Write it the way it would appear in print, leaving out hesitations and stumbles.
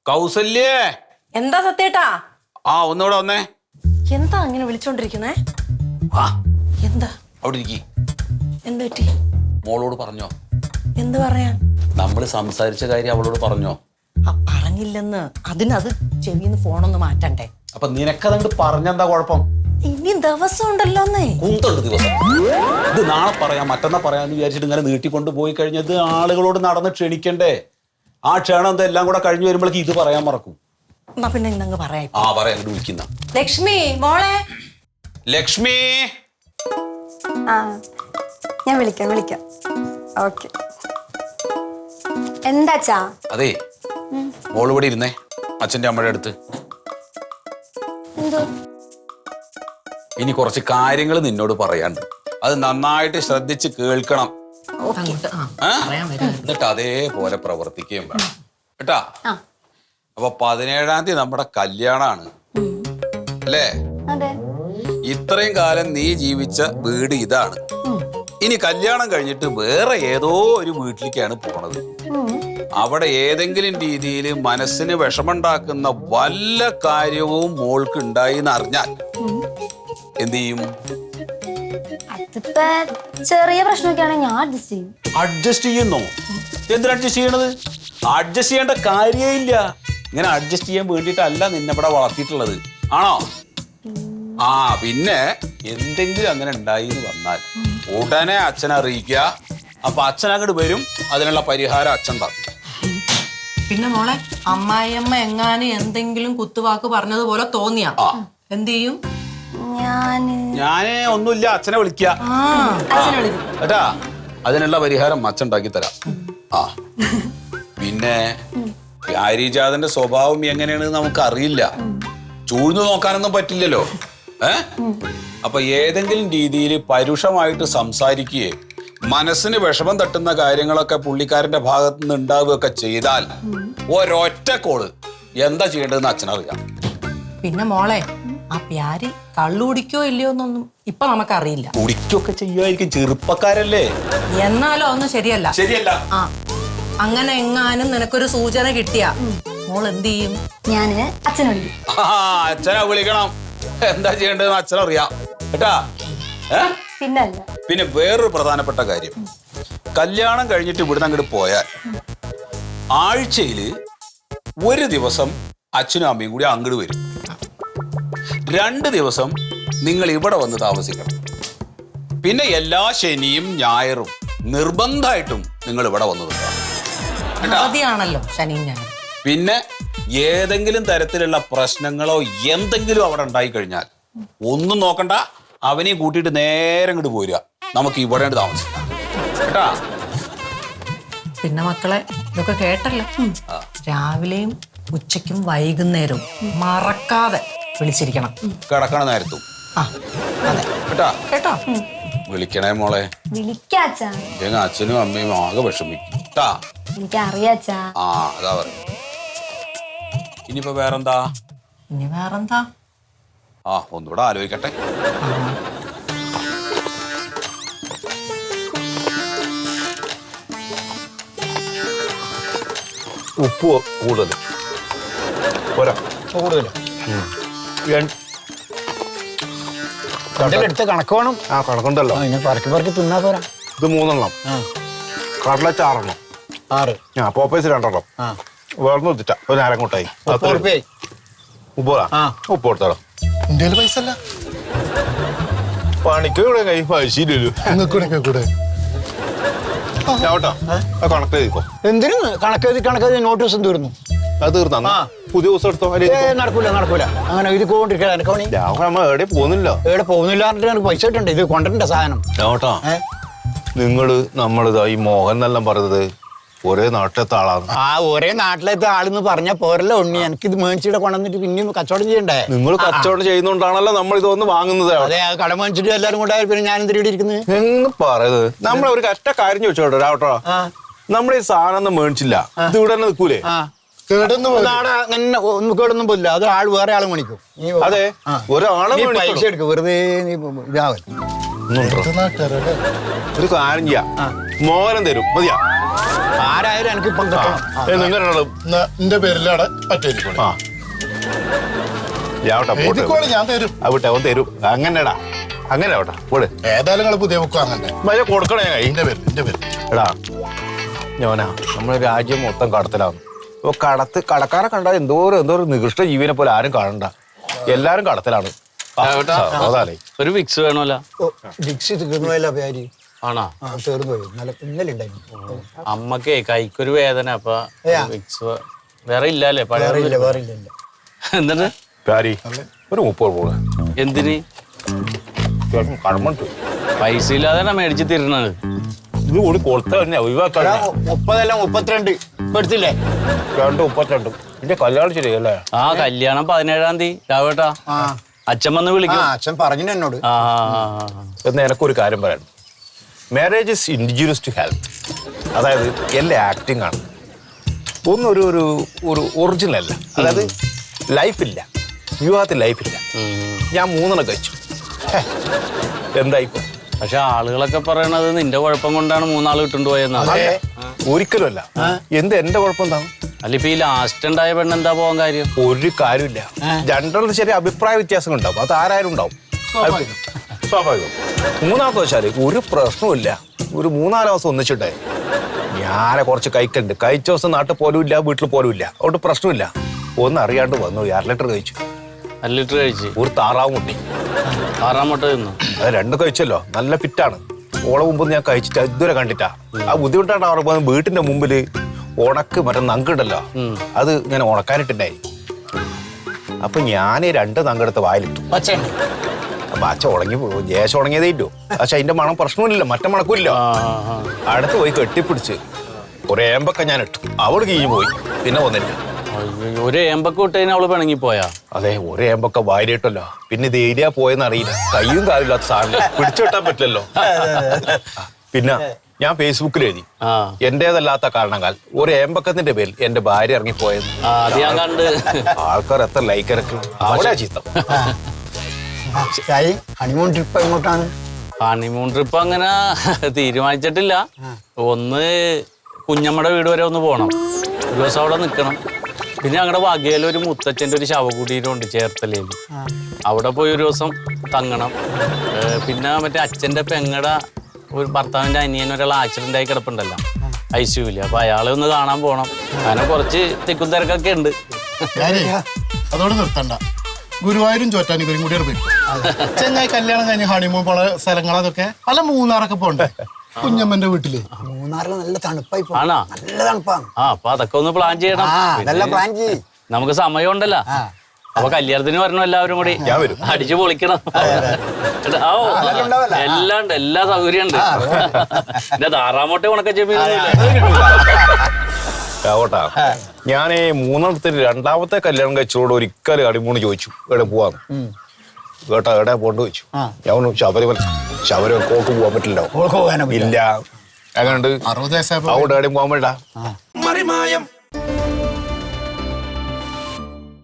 കൗസല്യേ, എന്താ സത്യേട്ടാ? ആ ഒന്നുകൂടെ വന്നേ. എന്താ അങ്ങനെ വിളിച്ചോണ്ടിരിക്കുന്നേ? എന്താ അവിടെ ഇരിക്കി. എന്ത് പറ്റി? മോളോട് പറഞ്ഞോ? എന്ത് പറയാൻ? നമ്മള് സംസാരിച്ച കാര്യം അവളോട് പറഞ്ഞോ? പറഞ്ഞില്ലെന്ന്. അതിനത് ചെവിന്ന് ഫോണൊന്ന് മാറ്റണ്ടേ? അപ്പൊ നിനക്കതങ്ങോട്ട് പറഞ്ഞെന്താ കുഴപ്പം? ഇനി ദിവസം ഉണ്ടല്ലോന്നേ. കുന്തുണ്ട് ദിവസം. ഇത് നാളെ പറയാം, മറ്റന്നാ പറയാന്ന് വിചാരിച്ചിട്ട് ഇങ്ങനെ നീട്ടിക്കൊണ്ട് പോയി കഴിഞ്ഞത് ആളുകളോട് നടന്ന് ക്ഷണിക്കണ്ടേ? ആ ക്ഷണം എന്താ എല്ലാം കൂടെ കഴിഞ്ഞു വരുമ്പോഴേക്ക് ഇത് പറയാൻ മറക്കും. എന്നാ പിന്നെ ഇന്നങ്ങ് പറയാം. ആ പറയാം, അങ്ങോട്ട് വിളിക്കുന്ന. ലക്ഷ്മി മോളെ. ലക്ഷ്മി. ഞാൻ വിളിക്കാം. ഓക്കെ. എന്താച്ചാ? അതെ, മോള് ഇവിടെ ഇരുന്നേ, അച്ഛൻ്റെ അമ്മയുടെ അടുത്ത്. എന്തോ? ഇനി കുറച്ച് കാര്യങ്ങൾ നിന്നോട് പറയാണ്ട്, അത് നന്നായിട്ട് ശ്രദ്ധിച്ച് കേൾക്കണം. എന്നിട്ട് അതേപോലെ പ്രവർത്തിക്കുകയും വേണം കേട്ടാ. അപ്പൊ 17-ാം തീയതി നമ്മുടെ കല്യാണാണ് അല്ലേ? ഇത്രയും കാലം നീ ജീവിച്ച വീട് ഇതാണ്. ഇനി കല്യാണം കഴിഞ്ഞിട്ട് വേറെ ഏതോ ഒരു വീട്ടിലേക്കാണ് പോണത്. അവിടെ ഏതെങ്കിലും രീതിയിൽ മനസ്സിന് വിഷമുണ്ടാക്കുന്ന വല്ല കാര്യവും മോൾക്ക് ഉണ്ടായി എന്ന് അറിഞ്ഞാൽ എന്ത് ചെയ്യും? ചെറിയ പ്രശ്നമൊക്കെയാണ് ഞാൻ അഡ്ജസ്റ്റ് ചെയ്യും. അഡ്ജസ്റ്റ് ചെയ്യുന്നോ? എന്തിനാ അഡ്ജസ്റ്റ് ചെയ്യണത്? അഡ്ജസ്റ്റ് ചെയ്യേണ്ട കാര്യേ ഇല്ല. ഇങ്ങനെ അഡ്ജസ്റ്റ് ചെയ്യാൻ വേണ്ടിയിട്ടല്ല നിന്നെ ഇവിടെ വളർത്തിയിട്ടുള്ളത്, ആണോ? ആ പിന്നെ എന്തെങ്കിലും അങ്ങനെ ഉണ്ടായി എന്ന് വന്നാൽ ഉടനെ അച്ഛനെ അറിയിക്കുക. അപ്പൊ അച്ഛൻ അങ്ങോട്ട് വരും, അതിനുള്ള പരിഹാരം അച്ഛൻ പറയും. പിന്നെ മോളെ, അമ്മായിയമ്മ എങ്ങാനും എന്തെങ്കിലും കുത്തുവാക്ക് പറഞ്ഞതുപോലെ തോന്നിയാ എന്ത് ചെയ്യും? ഞാന് ഒന്നുമില്ല, അച്ഛനെ വിളിക്കുക കേട്ടാ. അതിനുള്ള പരിഹാരം അച്ഛൻ ഉണ്ടാക്കി തരാം. ആ പിന്നെ പ്യാരിജാതന്റെ സ്വഭാവം എങ്ങനെയാണെന്ന് നമുക്ക് അറിയില്ല. ചൂഴ്ന്നു നോക്കാനൊന്നും പറ്റില്ലല്ലോ. അപ്പൊ ഏതെങ്കിലും രീതിയിൽ പരുഷമായിട്ട് സംസാരിക്കുകയും മനസ്സിന് വിഷമം തട്ടുന്ന കാര്യങ്ങളൊക്കെ പുള്ളിക്കാരന്റെ ഭാഗത്ത് നിന്ന് ഉണ്ടാവുകയൊക്കെ ചെയ്താൽ ഒരൊറ്റ കോള് എന്താ ചെയ്യേണ്ടതെന്ന് അച്ഛനറിയാം. പിന്നെ മോളെ, ആ പ്യാരി കള്ളു കുടിക്കോ ഇല്ലയോ എന്നൊന്നും ഇപ്പൊ നമുക്കറിയില്ല. കുടിക്കൊക്കെ ചെയ്യുമായിരിക്കും, ചെറുപ്പക്കാരല്ലേ. എന്നാലും ഒന്നും ശരിയല്ല. ആ അങ്ങനെ എങ്ങാനും നിനക്കൊരു സൂചന കിട്ടിയ മോൾ എന്ത് ചെയ്യും? ഞാന് അച്ഛനെ വിളിക്കും. അച്ഛനെ വിളിക്കണം. എന്താ ചെയ്യേണ്ടതെന്ന് അച്ഛനറിയാം കേട്ടാ. പിന്നല്ല. പിന്നെ വേറൊരു പ്രധാനപ്പെട്ട കാര്യം, കല്യാണം കഴിഞ്ഞിട്ട് ഇവിടുന്ന് അങ്ങോട്ട് പോയാൽ ആഴ്ചയില് ഒരു ദിവസം അച്ഛനും അമ്മയും കൂടി അങ്ങോട്ട് വരും. 2 ദിവസം നിങ്ങൾ ഇവിടെ വന്ന് താമസിക്കണം. പിന്നെ എല്ലാ ശനിയും ഞായറും നിർബന്ധമായിട്ടും നിങ്ങൾ ഇവിടെ വന്നു അവധിയാണല്ലോ ശനിയും ഞായറും. പിന്നെ ഏതെങ്കിലും തരത്തിലുള്ള പ്രശ്നങ്ങളോ എന്തെങ്കിലും അവിടെ ഉണ്ടായി കഴിഞ്ഞാൽ ഒന്നും നോക്കണ്ട, അവനെയും കൂട്ടിയിട്ട് നേരെ ഇങ്ങോട്ട് പോരുക. നമുക്ക് ഇവിടെ താമസിക്കാം കേട്ടാ. പിന്നെ മക്കളെ, ഇതൊക്കെ കേട്ടല്ലോ. രാവിലെയും ഉച്ചയ്ക്കും വൈകുന്നേരവും മറക്കാതെ വിളിച്ചിരിക്കണം. കിടക്കണ നേരത്തും കേട്ടാ. കേട്ടോ? വിളിക്കണേ മോളെ. വിളിക്കാച്ചാ. അച്ഛനും അമ്മയും ആകെ വിഷമിക്കും കേട്ടാ. എനിക്കറിയാച്ചാ. ആ അതാ പറയും. ഇനിയിപ്പോ വേറെന്താ? ഇനി വേറെന്താ? ആ ഒന്നുകൂടെ ആലോചിക്കട്ടെ. ഉപ്പ് കൂടുതൽ പോരാ? കൂടുതൽ എടുത്ത് കണക്ക് വേണം. ആ കണക്കുണ്ടല്ലോ. പറക്കി തിന്നാ പോരാ. ഇത് 3 എണ്ണം, കടലച്ച 6 എണ്ണം, 6. പോപ്പേസ് 2 എണ്ണം, വേർന്ന് വെച്ചിട്ട ഒരു നേരങ്ങോട്ടായി. ഉപ്പ് കൊടുത്തോ. ഇന്ത്യയിൽ പൈസ അല്ല, പണിക്ക് കൂടെ കൈ പൈസയില്ലല്ലോ. ചാവട്ടോ കണക്ക് എഴുതിക്കോ. എന്തിനു കണക്കെഴുതി നോട്ടീസും തീർന്നു. അത് തീർന്നാ പുതിയ ദിവസം എടുത്തോ. നടക്കൂല അങ്ങനെ എഴുതിക്കൊണ്ടിരിക്കണ എവിടെ പോകുന്നില്ലോ. എവിടെ പോകുന്നില്ല പറഞ്ഞിട്ട് എനിക്ക് പൈസ ഇട്ടുണ്ട്. ഇത് കൊണ്ടിട്ടുണ്ട് സാധനം. ചാവട്ടോ, നിങ്ങള് നമ്മളിതാ ഈ മോഹൻ എന്നെല്ലാം പറയുന്നത് ഒരേ നാട്ടിലത്തെ ആളാണ്. ആ ഒരേ നാട്ടിലത്തെ ആളെന്ന് പറഞ്ഞ പോരല്ലോ ഉണ്ണി. എനിക്കിത് മേടിച്ചിട്ട് കൊണ്ടുവന്നിട്ട് പിന്നെയും കച്ചവടം ചെയ്യണ്ടേ? നിങ്ങൾ കച്ചവടം ചെയ്യുന്നോണ്ടാണല്ലോ നമ്മൾ ഇതൊന്ന് വാങ്ങുന്നത്. അതെ, കട മേടിച്ചിട്ട് എല്ലാരും കൊണ്ടായാലും പിന്നെ ഞാൻ എന്തിനാ ഇരിക്കുന്നത്? എന്ന് പറയുന്നത് നമ്മളെ ഒരു കറ്റ കാര്യം ചോദിച്ചോട്ടോ രാവട്ടോ. നമ്മുടെ ഈ സാധനം ഒന്നും മേടിച്ചില്ല, ഇത് ഇവിടെ തന്നെ നിൽക്കൂലേ? അങ്ങനെ ഒന്നും കേടൊന്നും പോലില്ല. അത് ആൾ വേറെ ആള് മേടിക്കും. അതെ, ഒരാളെ പൈസ എടുക്കും വെറുതെ. ഒരു കാര്യം ചെയ്യാം, മോഹനം തരും മതിയാ. ആരായാലും എനിക്കിപ്പം കിട്ടണം. നിങ്ങളുടെ എന്റെ പേരിലാണ് പറ്റിയിരിക്കും. ആ എഴുതിക്കോളി, ഞാൻ തരും. അവിടെ അവൻ തരും. അങ്ങനെടാ, അങ്ങനെ ആവട്ടെ പോട്. ഏതായാലും നിങ്ങൾ പുതിയ ബുക്ക് വാങ്ങണ്ടേ? മഴ കൊടുക്കണേ കൈ. എന്റെ പേര് എടാ ഞാനാ നമ്മുടെ രാജ്യം മൊത്തം കടത്തിലാണ്. അപ്പൊ കടക്കാരെ കണ്ടാൽ എന്തോരം നികൃഷ്ട ജീവിനെ പോലെ ആരും കാണണ്ട. എല്ലാരും കടത്തിലാണ്. അതാലേ ഒരു വിക്സ് വേണമല്ലോ. ഡിക്സ് തീർന്നു പോയല്ലോ പേര്. ആണോ? തീർന്നു പോയി. ഇന്നലെ ഉണ്ടായിരുന്നു. അമ്മക്കേ കൈക്കൊരു വേദന, അപ്പൊ വിക്സ് വേറെ ഇല്ലല്ലേ? പഴയ വേറെ ഇല്ല. എന്താണ് പ്യാരി ഒരു 30 പോള് എന്തിന്? കടമുണ്ട്. പൈസ ഇല്ലാതെ മേടിച്ച് തരണത്. ഇത് കൂടി കൊടുത്ത തന്നെ ഒഴിവാക്കാൻ. 30 32 എടുത്തില്ലേ? 32 എന്റെ കല്യാണം ശരിയല്ലേ? ആ കല്യാണം 17-ാം തീയതി രാവേട്ടാ. അച്ഛൻ വന്ന് വിളിക്കും. അച്ഛൻ പറഞ്ഞു എന്നോട്. എന്ന് എനക്കൊരു കാര്യം പറയണം. Marriage is indigenous to health. അതായത് എല്ലാ ആക്ടിങ് ആണ്. ഒന്നും ഒരു ഒറിജിനൽ അല്ല. അതായത് ലൈഫില്ല, വിവാഹത്തിൽ ലൈഫില്ല. ഞാൻ 3 കഴിച്ചു. എന്തായിപ്പോ? പക്ഷെ ആളുകളൊക്കെ പറയണത് നിന്റെ കുഴപ്പം കൊണ്ടാണ് 3 ആള് കിട്ടുകൊണ്ട് പോയെന്നാണ്. ഒരിക്കലും അല്ല. എന്റെ കുഴപ്പം എന്താണ്? അല്ല ഇപ്പൊ ഈ ലാസ്റ്റ് ഉണ്ടായ പെണ്ണെന്താ പോകാൻ കാര്യം? ഒരു കാര്യമില്ല. രണ്ടും ചെറിയ അഭിപ്രായ വ്യത്യാസങ്ങൾ ഉണ്ടാവും. അത് ആരായാലും ഉണ്ടാവും. സ്വാഭാവികം. 3-ാമത്തെ വെച്ചാല് ഒരു പ്രശ്നമില്ല. ഒരു 3-4 ദിവസം ഒന്നിച്ചിട്ടേ ഞാനെ കുറച്ച് കഴിക്കുന്നുണ്ട്. കഴിച്ച ദിവസം നാട്ടിൽ പോലും ഇല്ല, വീട്ടിൽ പോലും ഇല്ല. അതുകൊണ്ട് പ്രശ്നമില്ല. ഒന്നും അറിയാണ്ട് വന്നു 1/2 ലിറ്റർ കഴിച്ചു. 1 ലിറ്റർ കഴിച്ച് ഒരു താറാവ് മുട്ടി. 6-ാം മുട്ട തിന്നു. അത് 2 കഴിച്ചല്ലോ. നല്ല ഫിറ്റാണ്. ഓളെ മുമ്പ് ഞാൻ കഴിച്ചിട്ട് ഇതുവരെ കണ്ടിട്ടാ. ആ ബുദ്ധിമുട്ടാണ് അവർ പോകുന്നത്. വീട്ടിന്റെ മുമ്പില് ഉണക്ക് മറ്റേ നങ്കുണ്ടല്ലോ, അത് ഇങ്ങനെ ഉണക്കാനിട്ടുണ്ടായി. അപ്പൊ ഞാൻ 2 നങ്കെടുത്ത് വായിലിട്ടു. അപ്പൊ അച്ഛൻ ഉണങ്ങി പോയി. ജേശം ഉണങ്ങിയതേ ഇല്ലോ. പക്ഷെ അതിന്റെ മണം പ്രശ്നമില്ലല്ലോ, മറ്റേ മണക്കില്ലോ. അടുത്ത് പോയി കെട്ടിപ്പിടിച്ച് കുറെ ഏമ്പൊക്കെ ഞാൻ ഇട്ടു. അവിടെ കീഞ്ഞു പോയി. പിന്നെ വന്നില്ല. ഒരു ഏമ്പൊക്കെ വിട്ടതിന് അവള് പിണങ്ങി പോയാ? അതെ, ഒരേ ഏമ്പൊക്കെ വായിലിട്ടല്ലോ. പിന്നെ ഇത് ഏരിയ പോയെന്ന് അറിയില്ല. കയ്യും കാലില്ലാത്ത സാധനം പിടിച്ചുവിട്ടാൻ പറ്റില്ലല്ലോ. പിന്നെ ഞാൻ ഫേസ്ബുക്കിൽ എഴുതി എന്റേതല്ലാത്ത കാരണങ്ങൾ ഒരു ഏമ്പക്കത്തിന്റെ പേരിൽ എന്റെ ഭാര്യ ഇറങ്ങിപ്പോയെന്ന്. അത് ഞാൻ കണ്ട്. ആൾക്കാർ എത്ര ലൈക്കിറക്കി. അവിടെ ചീത്തം. ഹണിമൂൺ ട്രിപ്പ് എങ്ങോട്ടാണ്? ഹണിമൂൺ ട്രിപ്പ് അങ്ങനെ തീരുമാനിച്ചിട്ടില്ല. ഒന്ന് കുഞ്ഞമ്മയുടെ വീട് വരെ ഒന്ന് പോണം. ഒരു ദിവസം അവിടെ നിൽക്കണം. പിന്നെ ഞങ്ങളുടെ വകയിലൊരു മുത്തച്ഛൻ്റെ ഒരു ശവകുടീരമുണ്ട് ചേർത്തലയിൽ. അവിടെ പോയി ഒരു ദിവസം തങ്ങണം. പിന്നെ മറ്റേ അച്ഛൻ്റെ പെങ്ങടെ ഒരു ഭർത്താവിൻ്റെ അനിയനൊരാൾ ആക്സിഡൻ്റ് ആയി കിടപ്പുണ്ടല്ലോ ICUവിൽ. അപ്പൊ അയാളെ ഒന്ന് കാണാൻ പോണം. അങ്ങനെ കുറച്ച് തിക്കും തിരക്കൊക്കെ ഉണ്ട്. അതോടെ നിർത്തണ്ട. ഗുരുവായൂരും ചോറ്റാനിക്കരും കൂടി പോയി ചെങ്ങായി കല്യാണം കഴിഞ്ഞ് ഹണിമൂൺ പോണ സ്ഥലങ്ങൾ അതൊക്കെ പല മൂന്നാറൊക്കെ പോണ്ടേ കുഞ്ഞമ്മന്റെ വീട്ടില്. മൂന്നാറിൽ നല്ല തണുപ്പായി. ആണോ? നല്ല തണുപ്പാണ്. അപ്പൊ അതൊക്കെ ഒന്ന് പ്ലാൻ ചെയ്യണം. നമുക്ക് സമയം ഉണ്ടല്ലോ. അപ്പൊ കല്യാണത്തിന് വരണം എല്ലാവരും കൂടി. അടിച്ചു പൊളിക്കണം. എല്ലാം ഉണ്ട്, എല്ലാ സൗകര്യം ഉണ്ട്. പിന്നെ താറാമോട്ടെ ഉണക്കച്ചെമ്മീൻ ആവട്ടാ. ഞാൻ 3-ാമത്തെ 2-ാമത്തെ കല്യാണം കഴിച്ചതോട് ഒരിക്കലും അടിമൂന്ന് ചോദിച്ചു എവിടെ പോവാന്ന്. കേട്ടാ എവിടെ പോണ്ട് ചോദിച്ചു. ഞാൻ ശബരിമല കോക്ക് പോവാൻ പറ്റില്ലോ. ഇല്ല. അങ്ങനെയുണ്ട്. 60 വയസ്സായപ്പോ അവിടെ എവിടെയും പോകാൻ വേണ്ട.